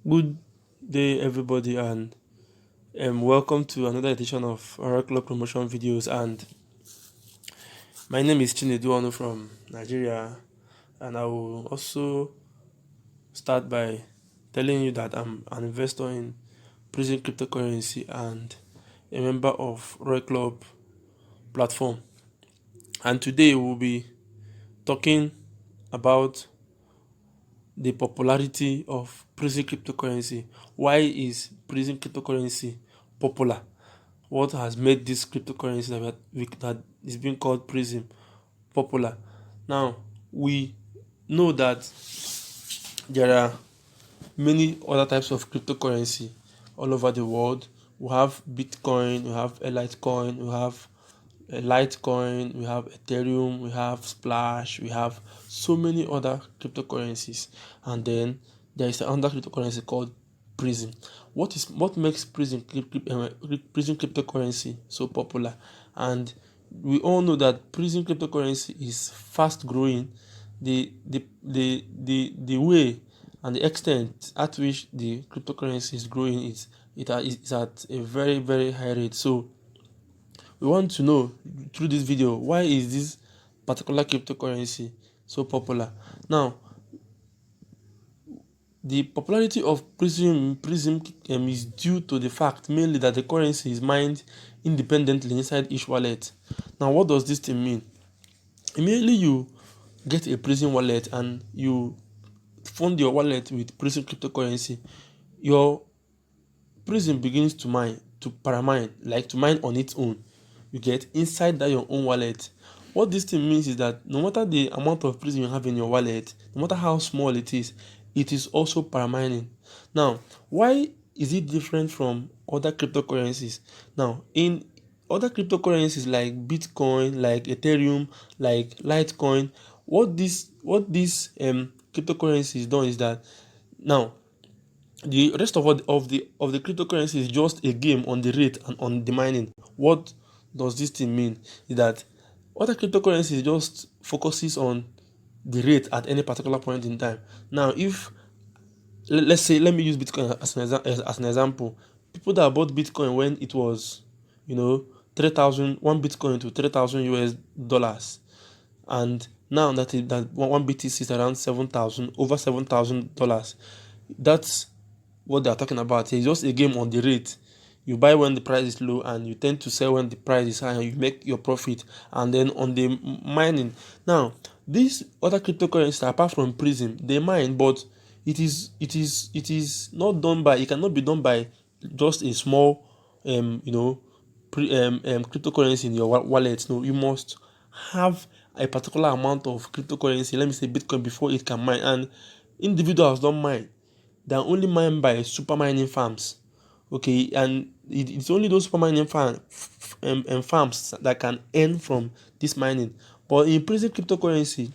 Good day, everybody, and welcome to another edition of Oracle Promotion Videos. And my name is Chinedu Onu from Nigeria, and I will also start by telling you that I'm an investor in Prison Cryptocurrency and a member of Roy Club platform. And today we'll be talking about the popularity of Prison Cryptocurrency. Why is Prison Cryptocurrency popular? What has made this cryptocurrency that is being called Prism popular? Now, we know that there are many other types of cryptocurrency all over the world. We have Bitcoin, we have Litecoin, we have Litecoin, we have Ethereum, we have Splash, we have so many other cryptocurrencies, and then there is another cryptocurrency called Prism. What makes Prism cryptocurrency so popular? And we all know that Prism cryptocurrency is fast growing. The way and the extent at which the cryptocurrency is growing is at a very very high rate. So we want to know through this video, why is this particular cryptocurrency so popular? Now, the popularity of Prism is due to the fact mainly that the currency is mined independently inside each wallet. Now, what does this thing mean? Immediately you get a Prism wallet and you fund your wallet with Prism cryptocurrency, your Prism begins to mine, to paramine, like to mine on its own. You get inside that your own wallet. What this thing means is that no matter the amount of Prism you have in your wallet, no matter how small it is also paramining. Now, why is it different from other cryptocurrencies? Now, in other cryptocurrencies like Bitcoin, like Ethereum, like Litecoin, what this cryptocurrency is done is that now the rest of the cryptocurrency is just a game on the rate and on the mining. What does this thing mean? Is that other cryptocurrencies just focuses on the rate at any particular point in time. Now, if let's say, let me use Bitcoin as an example. People that bought Bitcoin when it was, you know, 3,000, one Bitcoin to 3,000 US dollars, and now that one BTC is around 7,000, over $7,000. That's what they are talking about. It's just a game on the rate. You buy when the price is low and you tend to sell when the price is high, and you make your profit. And then on the mining, now these other cryptocurrencies apart from Prism, they mine, but it is not done by, it cannot be done by just a small you know cryptocurrency in your wallet. No, you must have a particular amount of cryptocurrency, let me say Bitcoin, before it can mine. And individuals don't mine, they are only mined by super mining farms. Okay, and it's only those super mining farms that can earn from this mining. But in Prison cryptocurrency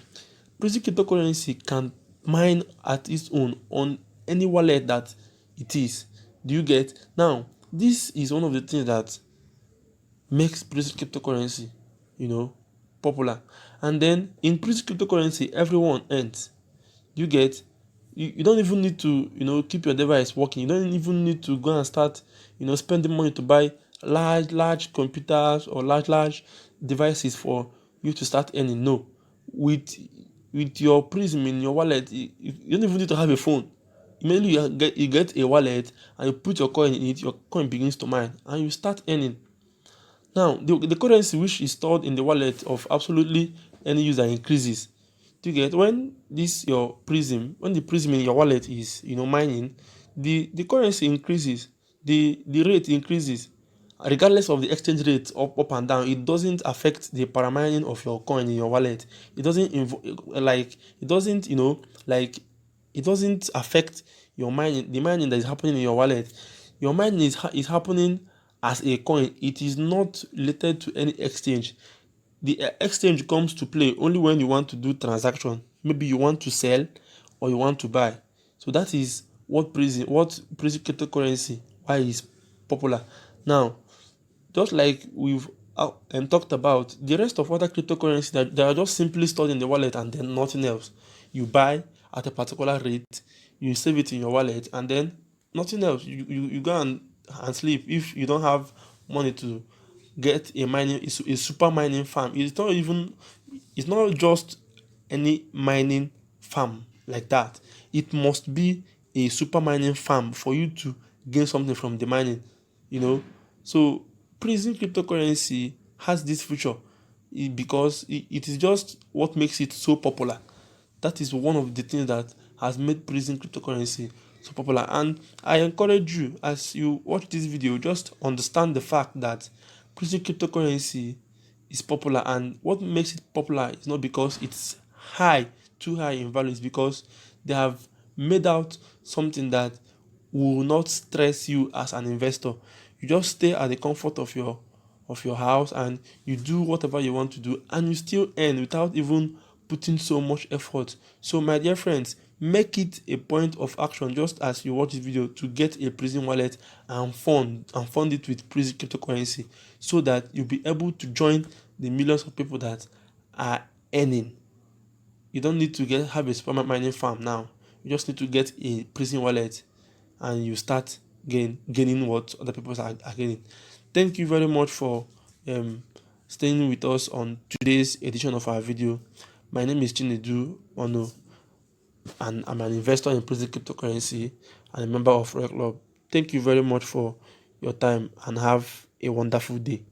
can mine at its own on any wallet that it is. Do you get? Now, this is one of the things that makes Prison cryptocurrency, you know, popular. And then in Prison cryptocurrency, everyone earns. You get? You don't even need to, keep your device working. You don't even need to go and start, spending money to buy large computers or large devices for you to start earning. No, with your Prism in your wallet, you don't even need to have a phone. Immediately you get a wallet and you put your coin in it, your coin begins to mine and you start earning. Now, the currency which is stored in the wallet of absolutely any user increases. Do you get? When this your Prism, when the Prism in your wallet is, mining, the currency increases, the rate increases, regardless of the exchange rate up and down. It doesn't affect the paramining of your coin in your wallet. It doesn't like it doesn't, like it doesn't affect your mining, the mining that is happening in your wallet. Your mining is happening as a coin. It is not related to any exchange. The exchange comes to play only when you want to do transaction. Maybe you want to sell or you want to buy. So that is what Prism cryptocurrency, why is popular. Now, just like we've talked about, the rest of other cryptocurrency that they are just simply stored in the wallet and then nothing else. You buy at a particular rate, you save it in your wallet, and then nothing else. You go and sleep if you don't have money to get a super mining farm. It's not just any mining farm like that. It must be a super mining farm for you to gain something from the mining, you know. So Prism cryptocurrency has this feature because it is just what makes it so popular. That is one of the things that has made Prism cryptocurrency so popular. And I encourage you, as you watch this video, just understand the fact that Prism cryptocurrency is popular, and what makes it popular is not because it's too high in value. It's because they have made out something that will not stress you as an investor. You just stay at the comfort of your house, and you do whatever you want to do, and you still earn without even putting so much effort. So my dear friends, make it a point of action, just as you watch this video, to get a Prism wallet and fund it with Prism cryptocurrency, so that you'll be able to join the millions of people that are earning. You don't need to have a super mining farm now. You just need to get a Prism wallet, and you start gaining what other people are gaining. Thank you very much for um, staying with us on today's edition of our video. My name is Chinedu Ono, and I'm an investor in Prism cryptocurrency and a member of Royal Club. Thank you very much for your time, and have a wonderful day.